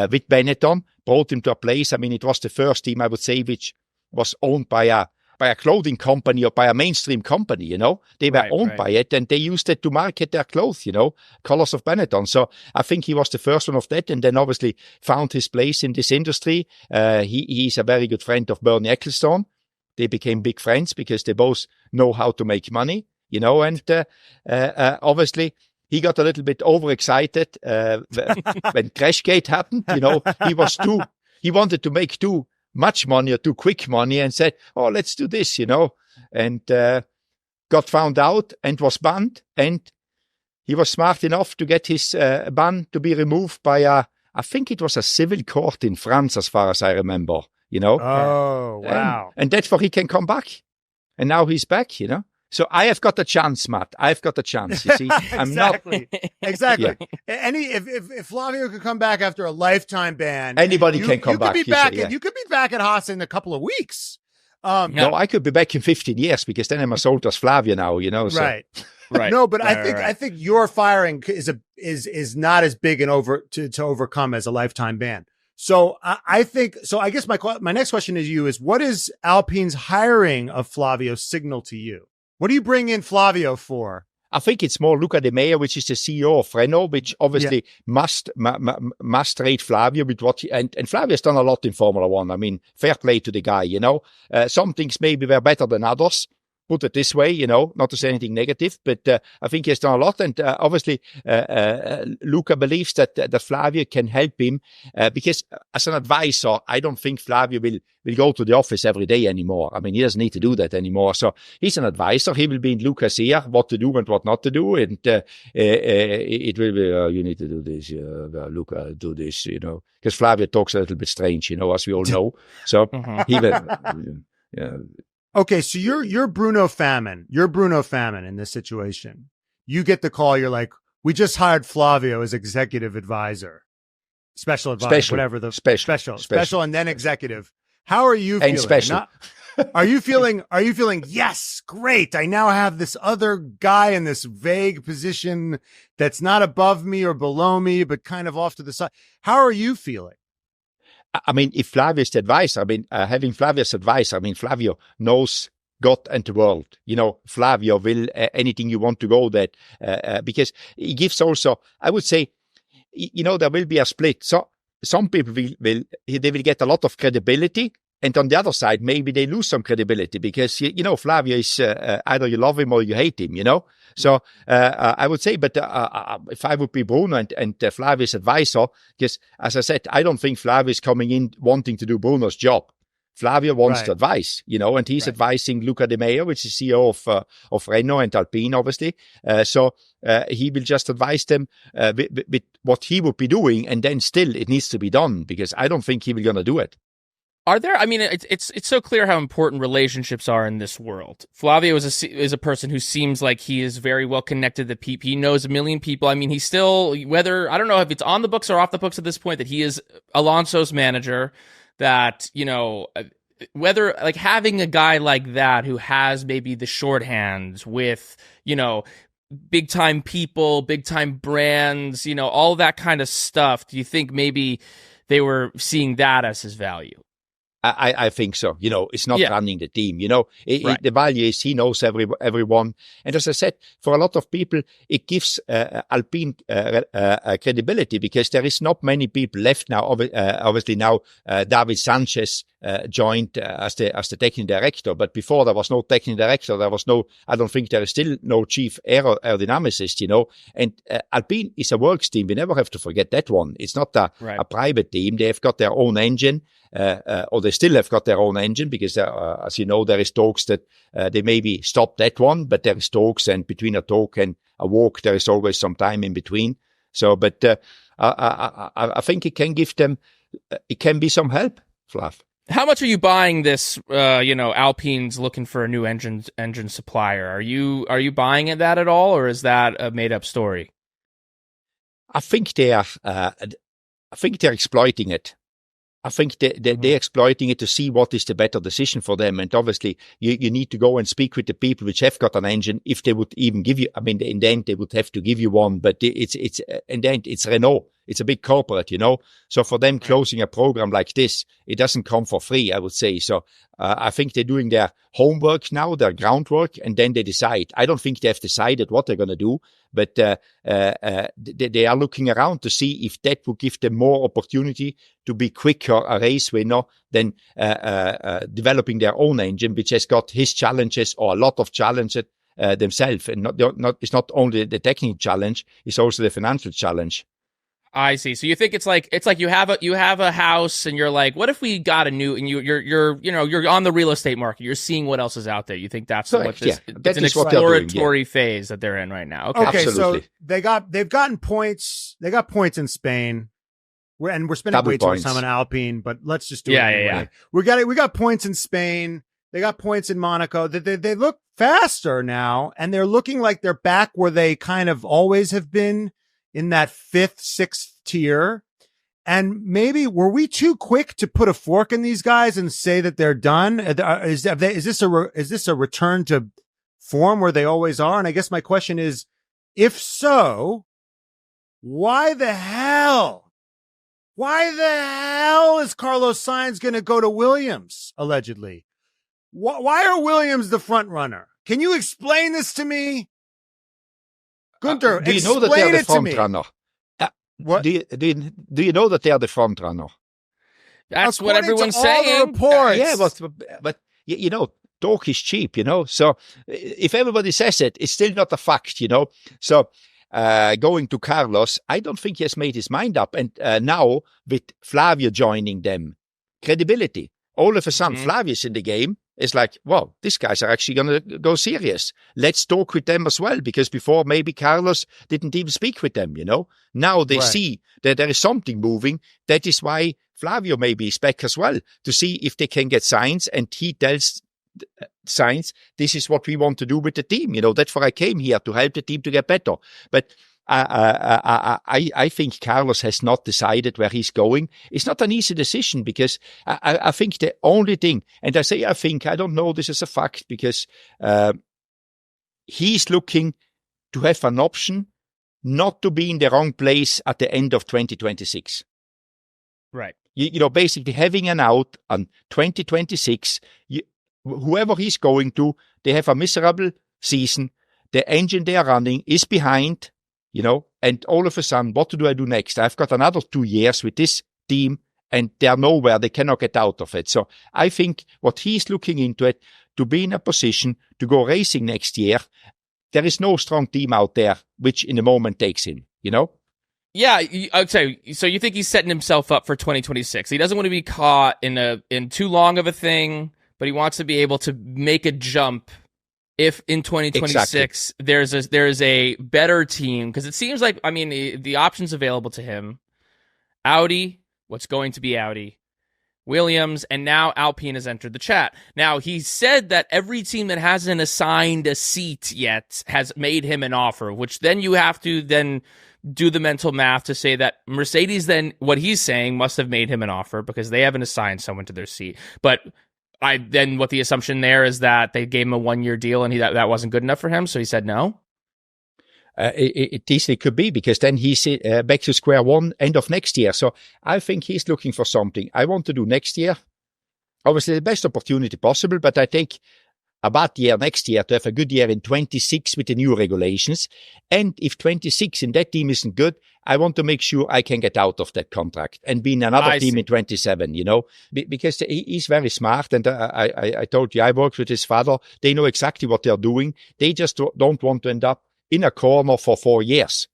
with Benetton, brought him to a place. I mean, it was the first team, I would say, which was owned by a clothing company or by a mainstream company, They were owned by it, and they used it to market their clothes, colors of Benetton. So I think he was the first one of that, and then obviously found his place in this industry. He's a very good friend of Bernie Ecclestone. They became big friends because they both know how to make money, and obviously he got a little bit overexcited when Crashgate happened. He wanted to make too much money or too quick money and said, oh, let's do this, and got found out and was banned. And he was smart enough to get his ban to be removed by I think it was a civil court in France, as far as I remember, Oh, wow. And that's where he can come back. And now he's back, So I have got a chance, Matt. I've got a chance. You see, I'm exactly. Exactly. Yeah. If Flavio could come back after a lifetime ban, anybody can come back. You could be back at Haas in a couple of weeks. No, I could be back in 15 years because then I'm as old as Flavio now. So. Right. No, but I think your firing is not as big to overcome as a lifetime ban. So I guess my next question is what is Alpine's hiring of Flavio signal to you? What do you bring in Flavio for? I think it's more Luca De Meo, which is the CEO of Renault, which obviously must rate Flavio with what and Flavio has done a lot in Formula One. I mean, fair play to the guy, Some things maybe were better than others. Put it this way, not to say anything negative, but I think he has done a lot. And obviously, Luca believes that Flavio can help him because as an advisor, I don't think Flavio will go to the office every day anymore. I mean, he doesn't need to do that anymore. So he's an advisor. He will be in Luca's ear, what to do and what not to do. And it will be, you need to do this, Luca, do this, because Flavio talks a little bit strange, as we all know. So he will... Okay, so you're Bruno Famine. You're Bruno Famine in this situation. You get the call. You're like, we just hired Flavio as executive advisor, special advisor, whatever the special, and then executive. How are you feeling? And special. Are you feeling, yes, great. I now have this other guy in this vague position that's not above me or below me, but kind of off to the side. How are you feeling? I mean, if Flavio is the advisor, having Flavio's advisor, Flavio knows God and the world. Flavio will anything you want to go that because he gives also, I would say, there will be a split. So some people will get a lot of credibility. And on the other side, maybe they lose some credibility because, Flavio is either you love him or you hate him, So I would say, but if I would be Bruno and Flavio's advisor, because as I said, I don't think Flavio is coming in wanting to do Bruno's job. Flavio wants to advise, and he's advising Luca De Meo, which is CEO of Renault and Alpine, obviously. So he will just advise them with what he would be doing, and then still it needs to be done, because I don't think he will gonna do it. Are there? I mean, it's so clear how important relationships are in this world. Flavio is a person who seems like he is very well connected to people. He knows a million people. I mean, he's still, whether, I don't know if it's on the books or off the books at this point, that he is Alonso's manager. That, whether, like, having a guy like that who has maybe the shorthands with, big time people, big time brands, all that kind of stuff. Do you think maybe they were seeing that as his value? I think so. It's not running the team. The value is he knows everyone. And as I said, for a lot of people, it gives Alpine credibility, because there is not many people left now. Obviously now David Sanchez joined as the technical director, but before there was no technical director. I don't think there is still no chief aerodynamicist. And Alpine is a works team. We never have to forget that one. It's not a private team. They have got their own engine. Or they still have got their own engine, because as you know, there is talks that they maybe stop that one, but there is talks, and between a talk and a walk, there is always some time in between. So, but I think it can give them, it can be some help, Flav. How much are you buying this? Alpine's looking for a new engine supplier. Are you buying that at all, or is that a made up story? I think they are. I think they're exploiting it. I think they're exploiting it to see what is the better decision for them. And obviously, you need to go and speak with the people which have got an engine, if they would even give you. I mean, in the end, they would have to give you one. But it's in the end, it's Renault. It's a big corporate, So for them closing a program like this, it doesn't come for free, I would say. So I think they're doing their homework now, their groundwork, and then they decide. I don't think they have decided what they're going to do, but they are looking around to see if that would give them more opportunity to be quicker a race winner than developing their own engine, which has got his challenges, or a lot of challenges themselves. And it's not only the technical challenge, it's also the financial challenge. I see. So you think it's like you have a house, and you're like, what if we got a new, and you're on the real estate market, you're seeing what else is out there. You think that's what this, it's an exploratory phase that they're in right now. Okay, so they've gotten points. They got points in Spain. We're spending way too much time on Alpine, but let's just do it anyway. Yeah. We got points in Spain. They got points in Monaco. They look faster now, and they're looking like they're back where they kind of always have been, in that 5th, 6th tier. And maybe were we too quick to put a fork in these guys and say that they're done? Is this a return to form where they always are? And I guess my question is, if so, why the hell is Carlos Sainz going to go to Williams, allegedly? Why are Williams the front runner? Can you explain this to me? Guenther, do you know that they are the front runner? What? Do you know that they are the front runner? That's According what everyone's to saying. All the reports. Yeah, but talk is cheap, So if everybody says it, it's still not a fact, So going to Carlos, I don't think he has made his mind up. And now with Flavio joining them, credibility. All of a sudden, Flavio's in the game. It's like, well, these guys are actually going to go serious. Let's talk with them as well, because before maybe Carlos didn't even speak with them, Now they see that there is something moving. That is why Flavio maybe is back as well, to see if they can get Sainz, and he tells Sainz, this is what we want to do with the team. That's why I came here, to help the team to get better. But I think Carlos has not decided where he's going. It's not an easy decision, because I think the only thing, and I say I think, I don't know this is a fact, because he's looking to have an option not to be in the wrong place at the end of 2026. Right. Basically having an out on 2026, whoever he's going to, they have a miserable season. The engine they are running is behind. And all of a sudden, what do I do next? I've got another 2 years with this team, and they're nowhere. They cannot get out of it. So I think what he's looking into it, to be in a position to go racing next year, there is no strong team out there which in the moment takes him, Yeah, I'd say. So you think he's setting himself up for 2026? He doesn't want to be caught in too long of a thing, but he wants to be able to make a jump if in 2026 there's a better team, because it seems like, I mean, the options available to him: Audi, what's going to be Audi, Williams, and now Alpine has entered the chat. Now, he said that every team that hasn't assigned a seat yet has made him an offer, which then you have to then do the mental math to say that Mercedes, then what he's saying, must have made him an offer because they haven't assigned someone to their seat. But what the assumption there is that they gave him a 1-year deal and that wasn't good enough for him, so he said no. It easily could be, because then he's back to square one end of next year. So I think he's looking for something. I want to do next year, obviously the best opportunity possible, but I take a bad year next year to have a good year in 26 with the new regulations. And if 26 in that team isn't good, I want to make sure I can get out of that contract and be in another team in 27, because he's very smart. And I told you, I worked with his father. They know exactly what they're doing. They just don't want to end up in a corner for 4 years.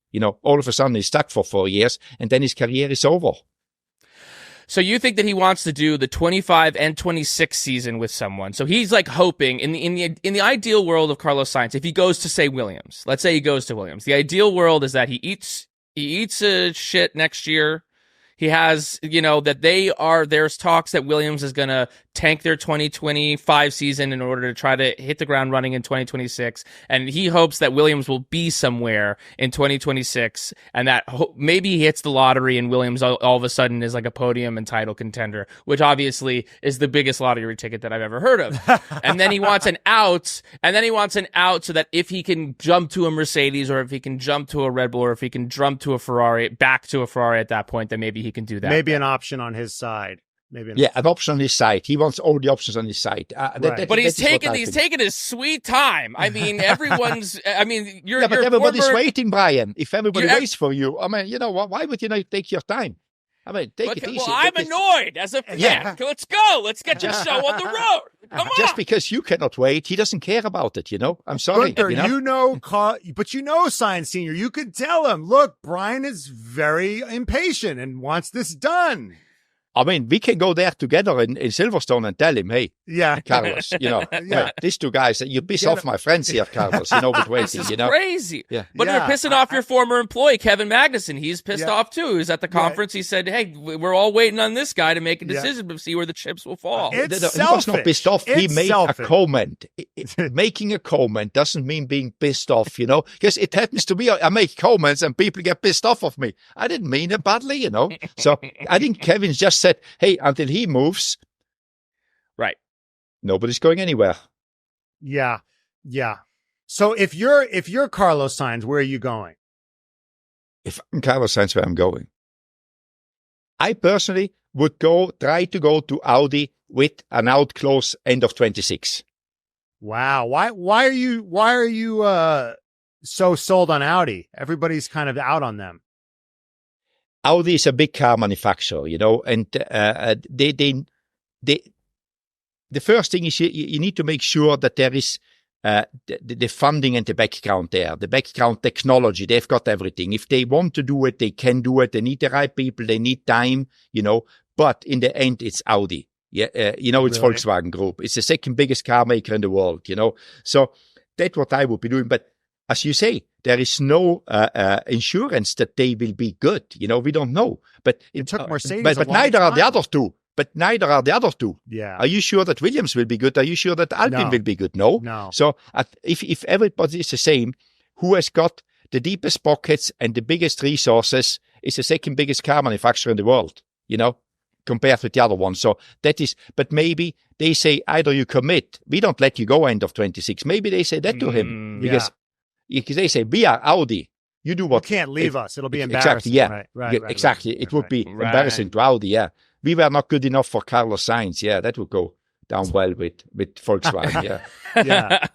All of a sudden he's stuck for 4 years and then his career is over. So you think that he wants to do the 25 and 26 season with someone? So he's like hoping in the ideal world of Carlos Sainz, if he goes to, say, Williams, let's say he goes to Williams, the ideal world is that he eats a shit next year. He has, there's talks that Williams is going to tank their 2025 season in order to try to hit the ground running in 2026. And he hopes that Williams will be somewhere in 2026 and that maybe he hits the lottery and Williams all of a sudden is like a podium and title contender, which obviously is the biggest lottery ticket that I've ever heard of. And then he wants an out, so that if he can jump to a Mercedes or if he can jump to a Red Bull or if he can jump to a Ferrari, back to a Ferrari at that point, then maybe he can do that. Maybe an option on his side. An option on his side. He wants all the options on his side. But he's taking his sweet time. I mean, you're but everybody's waiting, Brian. If everybody waits for you, why would you not take your time? Take it easy. Well, I'm annoyed as a fan. Yeah. Let's go. Let's get your show on the road. Come on. Just because you cannot wait, he doesn't care about it, I'm sorry. Guenther, but Sainz Sr., you could tell him, look, Brian is very impatient and wants this done. We can go there together in Silverstone and tell him, hey, Carlos, these two guys, you piss off my friends here, Carlos, with waiting, This is crazy. Yeah. But you're pissing off your former employee, Kevin Magnussen. He's pissed off too. He was at the conference. He said, hey, we're all waiting on this guy to make a decision to see where the chips will fall. He was not pissed off. He made a comment. Making a comment doesn't mean being pissed off, because it happens to me. I make comments and people get pissed off of me. I didn't mean it badly, So I think Kevin's just said, hey, until he moves, right, nobody's going anywhere. Yeah. So if you're Carlos Sainz, where are you going? If I'm Carlos Sainz, where I'm going, I personally would try to go to Audi with an out clause end of 26. Wow. Why are you so sold on Audi? Everybody's kind of out on them. Audi is a big car manufacturer, and the first thing is you need to make sure that there is the funding and the background there, the background technology. They've got everything. If they want to do it, they can do it. They need the right people. They need time, but in the end, it's Audi. Yeah, it's really? Volkswagen Group. It's the second biggest car maker in the world, So that's what I would be doing. But as you say, there is no insurance that they will be good. We don't know. But it took Mercedes. But neither are the other two. Yeah. Are you sure that Williams will be good? Are you sure that Alpine will be good? No. So if everybody is the same, who has got the deepest pockets and the biggest resources is the second biggest car manufacturer in the world, compared with the other one. So that is, but maybe they say either you commit, we don't let you go end of 26. Maybe they say that to him because they say, we are Audi. You do what? You can't leave us. It'll be embarrassing. Exactly, yeah. Right, exactly. It would be embarrassing to Audi, yeah. We were not good enough for Carlos Sainz. Yeah, that would go down well with Volkswagen, yeah.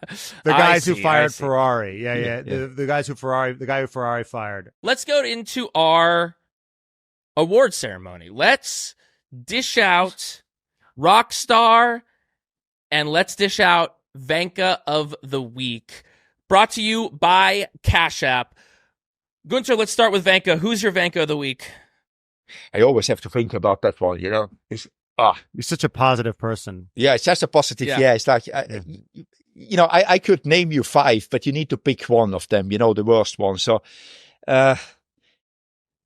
The guys who fired Ferrari. Yeah. The guy who Ferrari fired. Let's go into our award ceremony. Let's dish out Rockstar and let's dish out Vankah of the Week. Brought to you by Cash App. Guenther, let's start with Vankah. Who's your Vankah of the week? I always have to think about that one, you know. You're such a positive person. Yeah, it's just a positive. Yeah, it's like, you know, I could name you 5, but you need to pick one of them, you know, the worst one. So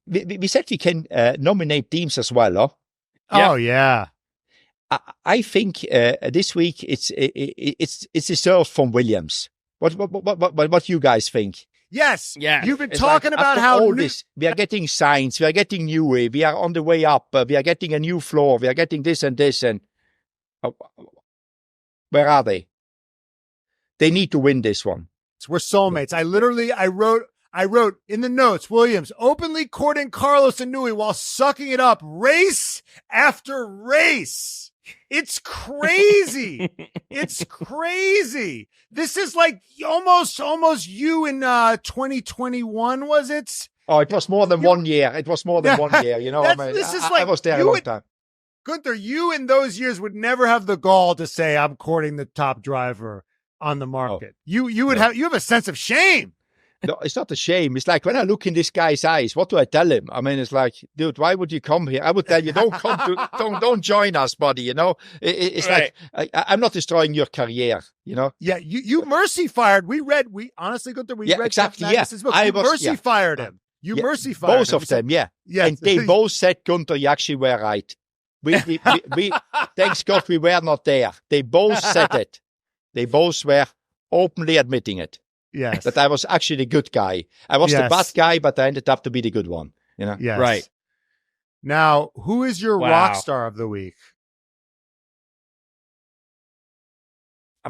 we said we can nominate teams as well, huh? Oh, yeah. I think this week it's deserved from Williams. What do you guys think? Yes. Yeah. You've been talking about how all this, we are getting Sainz, we are getting Newey, we are on the way up, we are getting a new floor, we are getting this and this, and where are they? They need to win this one. We're soulmates. I wrote in the notes, Williams openly courting Carlos and Newey while sucking it up race after race. It's crazy. It's crazy. This is like almost you in 2021, was it? Oh, it was more than 1 year. It was more than 1 year, you know. I was there a long time. Guenther, you in those years would never have the gall to say I'm courting the top driver on the market. You have a sense of shame. No, it's not a shame. It's like when I look in this guy's eyes, what do I tell him? I mean, it's like, dude, why would you come here? I would tell you, don't join us, buddy. You know, it's right. Like I'm not destroying your career. You know. Yeah, you mercy fired. We honestly, Guenther, read exactly. His book. You mercy fired him. You mercy fired both him. Of them. Yeah. And they both said, Guenther, you actually were right. We thanks God we were not there. They both said it. They both were openly admitting it. Yes. That I was actually the good guy. I was the bad guy, but I ended up to be the good one. You know? Yes. Right. Now, who is your rock star of the week?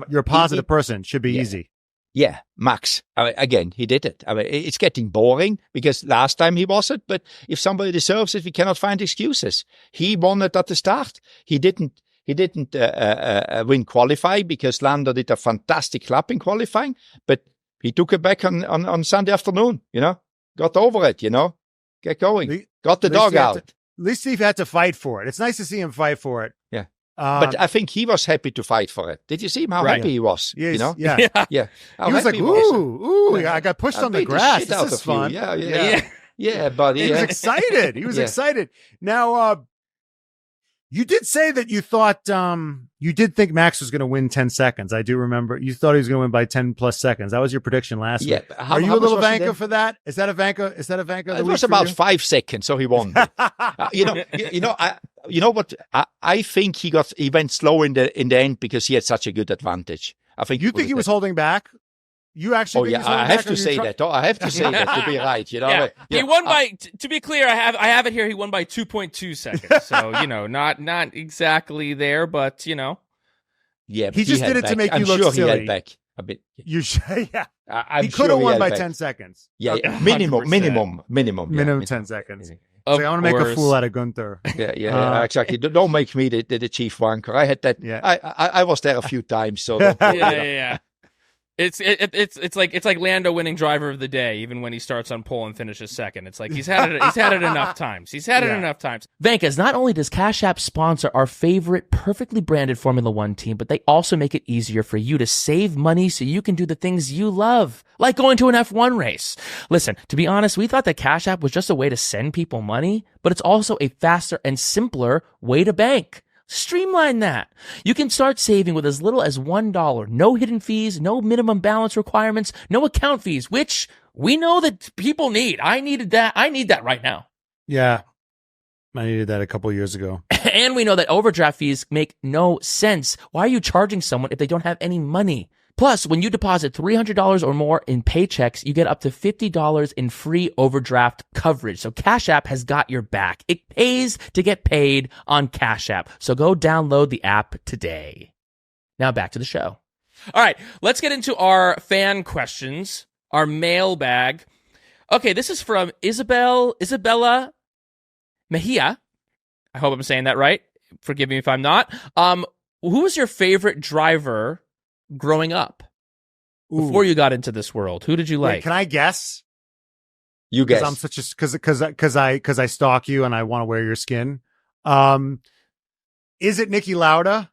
You're a positive person. Should be easy. Yeah, Max. I mean, again, he did it. I mean, it's getting boring because last time he wasn't, but if somebody deserves it, we cannot find excuses. He won it at the start. He didn't win qualifying because Lando did a fantastic lap in qualifying, but he took it back on Sunday afternoon, you know, got over it, you know, get going, got the dog out. At least Steve had to fight for it. It's nice to see him fight for it. Yeah. But I think he was happy to fight for it. Did you see him? How happy he was? Yes, you know? Yeah. He was like, ooh, I got pushed on the grass. This is fun. Yeah, buddy. He was excited. He was excited. Now, you did say that you thought, you did think Max was going to win 10 seconds. I do remember you thought he was going to win by 10 plus seconds. That was your prediction last week. Are you a little Vankah for that? Is that a Vankah? It was about 5 seconds, so he won. You know what? I think he went slow in the end because he had such a good advantage. I think you think he was holding back. You actually? I have to say that. I have to say that to be right. You know, he won by. To be clear, I have it here. He won by 2.2 seconds. So you know, not exactly there, but you know, yeah. He just did it to make you look silly. He held back a bit. You yeah. He could have won by 10 seconds. Yeah, okay. minimum. Minimum 10 seconds. So I want to make a fool out of Guenther. Yeah, exactly. Don't make me the chief wanker. I had that. Yeah. I was there a few times. So yeah. It's like Lando winning driver of the day, even when he starts on pole and finishes second. It's like he's had it enough times. He's had it enough times. Vankahs, not only does Cash App sponsor our favorite perfectly branded Formula One team, but they also make it easier for you to save money so you can do the things you love, like going to an F1 race. Listen, to be honest, we thought that Cash App was just a way to send people money, but it's also a faster and simpler way to bank. Streamline that. You can start saving with as little as $1. No hidden fees, no minimum balance requirements, no account fees, which we know that people need. I needed that. I need that right now. Yeah. I needed that a couple years ago. And we know that overdraft fees make no sense. Why are you charging someone if they don't have any money? Plus, when you deposit $300 or more in paychecks, you get up to $50 in free overdraft coverage. So Cash App has got your back. It pays to get paid on Cash App. So go download the app today. Now back to the show. All right, let's get into our fan questions, our mailbag. Okay, this is from Isabella Mejia. I hope I'm saying that right. Forgive me if I'm not. Who was your favorite driver growing up? Before you got into this world, who did you like? Wait, can I guess? You guess. I'm such a because I stalk you and I want to wear your skin. Is it Niki Lauda?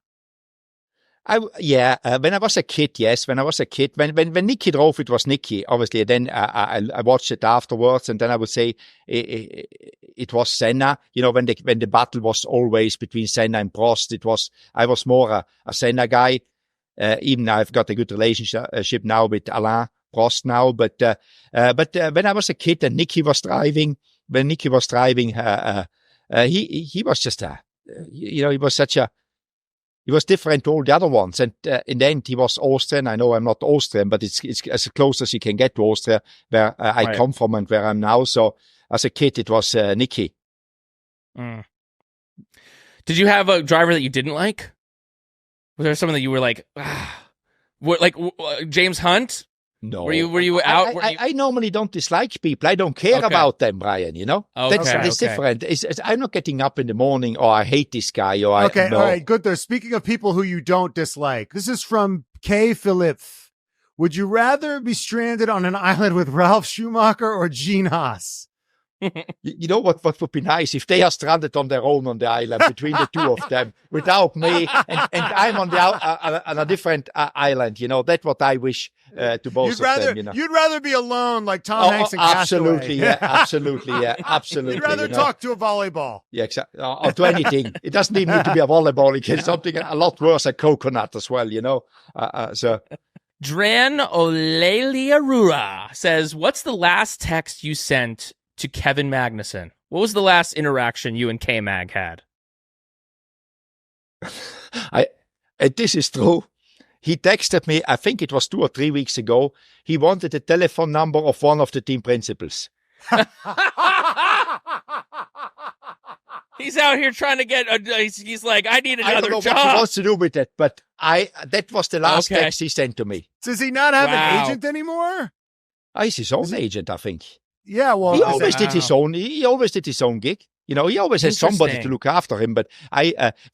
When I was a kid, yes. When I was a kid, when Nicky drove, it was Nicky, obviously. Then I watched it afterwards, and then I would say it was Senna. When the battle was always between Senna and Prost, I was more a Senna guy. Even I've got a good relationship now with Alain Prost now. But when I was a kid and Nicky was driving, he was just he was different to all the other ones. And in the end, he was Austrian. I know I'm not Austrian, but it's as close as you can get to Austria, where I come from and where I'm now. So as a kid, it was Nicky. Mm. Did you have a driver that you didn't like? Was there someone that you were like, James Hunt? No. Were you out? I normally don't dislike people. I don't care about them, Brian, That's different. I'm not getting up in the morning, I hate this guy, all right, good there. Speaking of people who you don't dislike, this is from K. Philip. Would you rather be stranded on an island with Ralf Schumacher or Gene Haas? You know what would be nice if they are stranded on their own on the island between the two of them without me and I'm on a different island. That's what I wish to both of them. You'd rather be alone like Tom Hanks and absolutely, Castaway. Absolutely. You'd rather talk to a volleyball. Yeah, exactly. Or to anything. It doesn't even need to be a volleyball. It can be something a lot worse, a coconut as well. So. Dran Oleliarura says, "What's the last text you sent to Kevin Magnussen? What was the last interaction you and K-Mag had?" This is true. He texted me, I think it was 2 or 3 weeks ago. He wanted the telephone number of one of the team principals. He's out here trying to get. He's like, I need another job. I don't know job. what he wants to do with it, but that was the last text he sent to me. Does he not have an agent anymore? He's his own agent, I think. Yeah, well, he always did his own. He always did his own gig. He always has somebody to look after him. But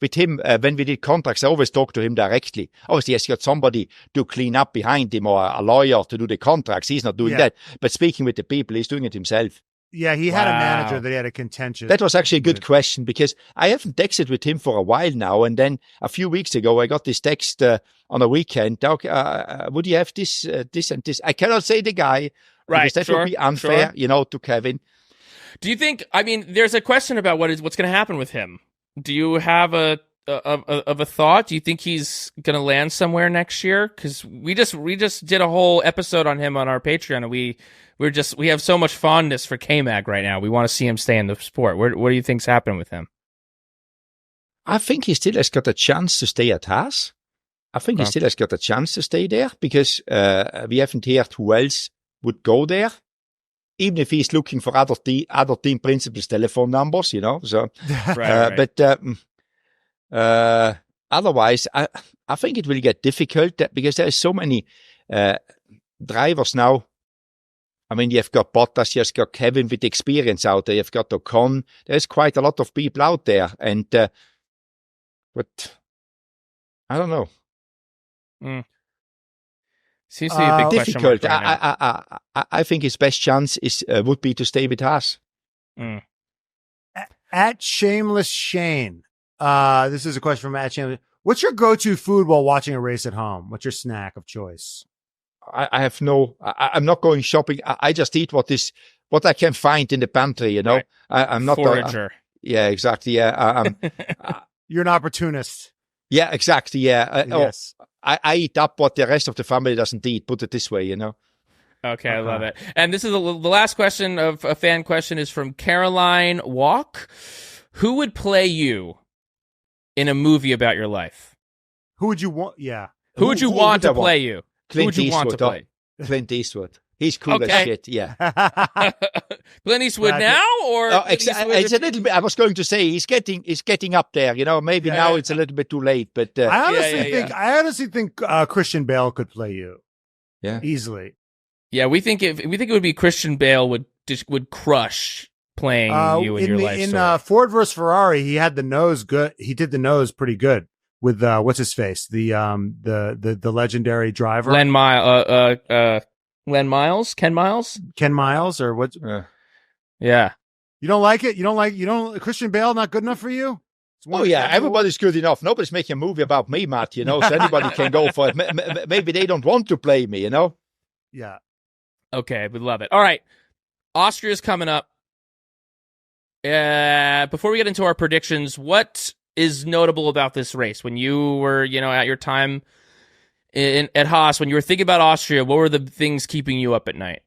with him, when we did contracts, I always talked to him directly. Obviously, he's got somebody to clean up behind him or a lawyer to do the contracts. He's not doing that. But speaking with the people, he's doing it himself. Yeah, he had a manager that he had a contentious. That was actually a good question because I haven't texted with him for a while now. And then a few weeks ago, I got this text on a weekend. Would you have this and this? I cannot say the guy. Right, because that would be unfair, to Kevin. Do you think? I mean, there's a question about what's going to happen with him. Do you have a thought? Do you think he's going to land somewhere next year? Because we just did a whole episode on him on our Patreon, and we have so much fondness for K-Mag right now. We want to see him stay in the sport. What do you think's happening with him? I think he still has got a chance to stay at Haas. I think he still has got a chance to stay there because we haven't heard who else would go there, even if he's looking for other team principals' telephone numbers, So, right. But otherwise, I think it will get difficult because there are so many drivers now. I mean, you've got Bottas, you've got Kevin with experience out there, you've got Ocon. There's quite a lot of people out there, and but I don't know. Seems to be a big difficult. Right, I think his best chance would be to stay with Haas. At Shameless Shane, this is a question from at Shameless. What's your go-to food while watching a race at home? What's your snack of choice? I have no. I'm not going shopping. I just eat what I can find in the pantry. Right. I'm not forager. Yeah, exactly. Yeah, you're an opportunist. Yeah, exactly. Yeah. Yes. I eat up what the rest of the family doesn't eat. Put it this way, Okay, I love it. And this is the last question of a fan question is from Caroline Walk. Who would play you in a movie about your life? Who would you want? Yeah. Who would you want to play you? Clint Who would you want to play? Clint Eastwood. He's cool as shit. Yeah. Clint Eastwood now, or it's a little bit. I was going to say he's getting up there. Maybe now it's a little bit too late. But I honestly think Christian Bale could play you. Yeah, easily. Yeah, we think it would be Christian Bale would crush playing you in your life story. In Ford versus Ferrari, he had the nose good. He did the nose pretty good with what's his face, the legendary driver Ken Miles, or what? Yeah. You don't like it? You don't Christian Bale? Not good enough for you? Oh yeah, everybody's good enough. Nobody's making a movie about me, Matt. So anybody can go for it. Maybe they don't want to play me. Yeah. Okay, we love it. All right, Austria's coming up. Before we get into our predictions, what is notable about this race? When you were, at your time at Haas, when you were thinking about Austria, what were the things keeping you up at night?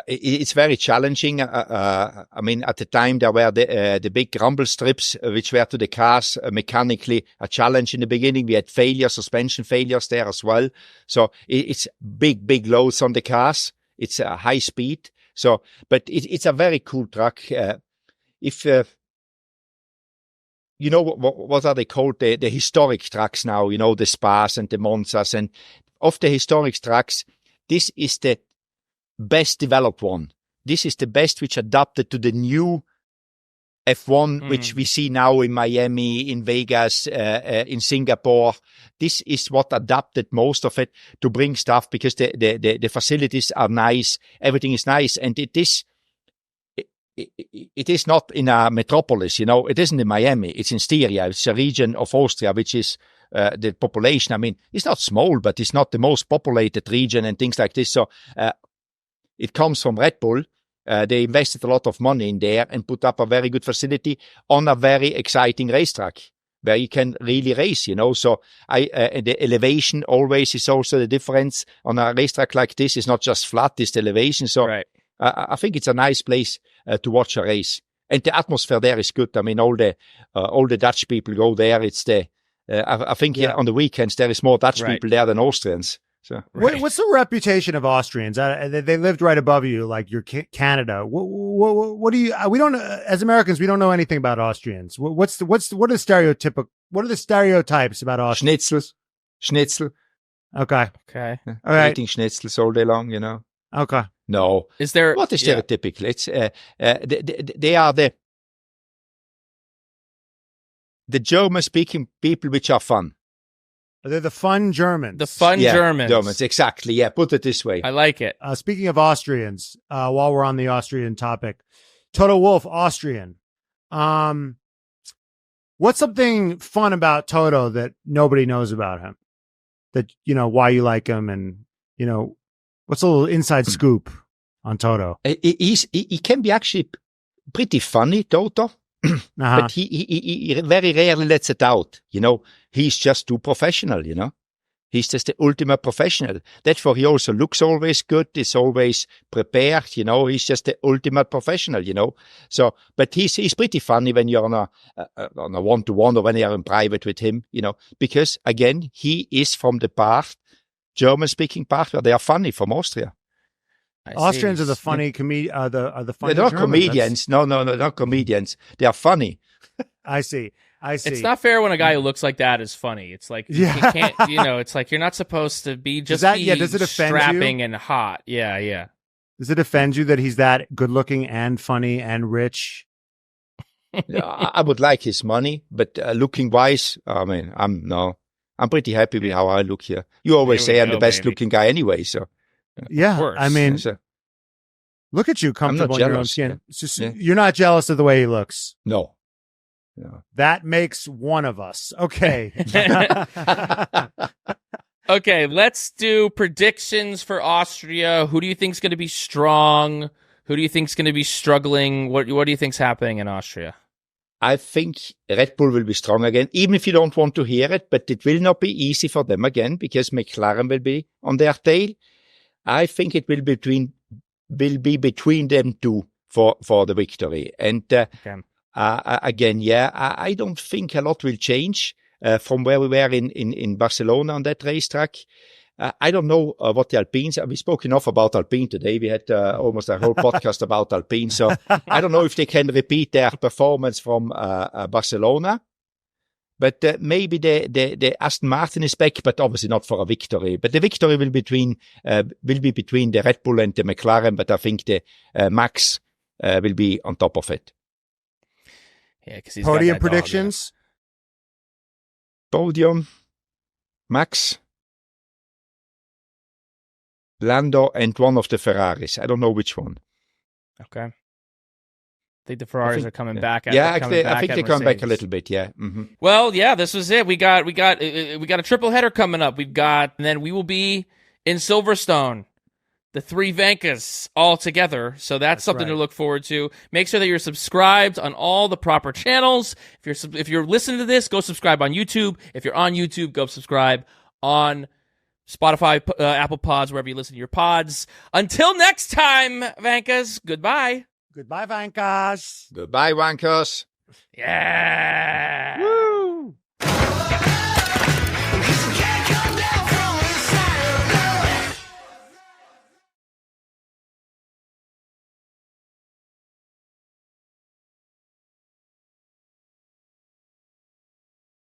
It's very challenging. I mean, at the time there were the big rumble strips, which were to the cars mechanically a challenge in the beginning. We had suspension failures there as well. So it's big loads on the cars. It's a high speed. So, but it's a very cool track. If what are they called? The historic tracks now. The Spas and the Monzas, and of the historic tracks, this is the best developed one. This is the best which adapted to the new F1, which we see now in Miami, in Vegas, in Singapore. This is what adapted most of it to bring stuff, because the facilities are nice, everything is nice, and it is not in a metropolis. It isn't in Miami. It's in Styria. It's a region of Austria which is the population. I mean, it's not small, but it's not the most populated region and things like this. So it comes from Red Bull. They invested a lot of money in there and put up a very good facility on a very exciting racetrack where you can really race, So the elevation always is also the difference on a racetrack like this. It's not just flat, it's the elevation. So right. I think it's a nice place to watch a race. And the atmosphere there is good. I mean, all the Dutch people go there. It's I think on the weekends there is more Dutch people there than Austrians. So, what's the reputation of Austrians? They lived right above you, like you're Canada. What do you? We don't, as Americans, we don't know anything about Austrians. What are the stereotypes about Austrians? Schnitzel. Okay. All right. Eating schnitzels all day long, Okay. No. Is there what is stereotypical? It's they are the German-speaking people which are fun. They're the fun Germans. The fun Germans, exactly. Yeah, put it this way. I like it. Speaking of Austrians, while we're on the Austrian topic, Toto Wolff, Austrian. What's something fun about Toto that nobody knows about him? That, why you like him, and, what's a little inside scoop on Toto? He can be actually pretty funny, Toto. But he very rarely lets it out. He's just too professional. He's just the ultimate professional. Therefore, he also looks always good. Is always prepared. He's just the ultimate professional. So, but he's pretty funny when you're on a one-to-one, or when you're in private with him. Because again, he is from the part, German-speaking part, where they are funny, from Austria. Austrians are the funny funny. They're not Germans. comedians. No, they're not comedians. They are funny. I see. It's not fair when a guy who looks like that is funny. It's like you can't. It's like you're not supposed to be just does it offend strapping you? And hot. Yeah. Does it offend you that he's that good looking and funny and rich? I would like his money, but looking wise, I mean, I'm pretty happy with how I look here. You always say I'm the best looking guy anyway, so. Yeah, I mean, look at you, comfortable in your own skin. It's just, you're not jealous of the way he looks. No. That makes one of us. Okay. Okay, let's do predictions for Austria. Who do you think is going to be strong? Who do you think is going to be struggling? What do you think's happening in Austria? I think Red Bull will be strong again, even if you don't want to hear it, but it will not be easy for them again, because McLaren will be on their tail. I think it will be between them two for the victory. And again, I don't think a lot will change from where we were in Barcelona on that racetrack. I don't know what the Alpines. We spoke enough about Alpine today. We had almost a whole podcast about Alpine. So I don't know if they can repeat their performance from Barcelona. But maybe the Aston Martin is back, but obviously not for a victory. But the victory will be between the Red Bull and the McLaren. But I think the Max will be on top of it. Yeah, because he's podium got that predictions. Podium, Max, Lando, and one of the Ferraris. I don't know which one. Okay. think the Ferraris are coming back. I think they're coming back a little bit. Yeah. Mm-hmm. Well, yeah, this was it. We got a triple header coming up. And then we will be in Silverstone, the 3 Vankahs all together. So that's something to look forward to. Make sure that you're subscribed on all the proper channels. If you're listening to this, go subscribe on YouTube. If you're on YouTube, go subscribe on Spotify, Apple Pods, wherever you listen to your pods. Until next time, Vankahs, goodbye. Goodbye, Vankahs. Goodbye, Wankers. Yeah. Woo.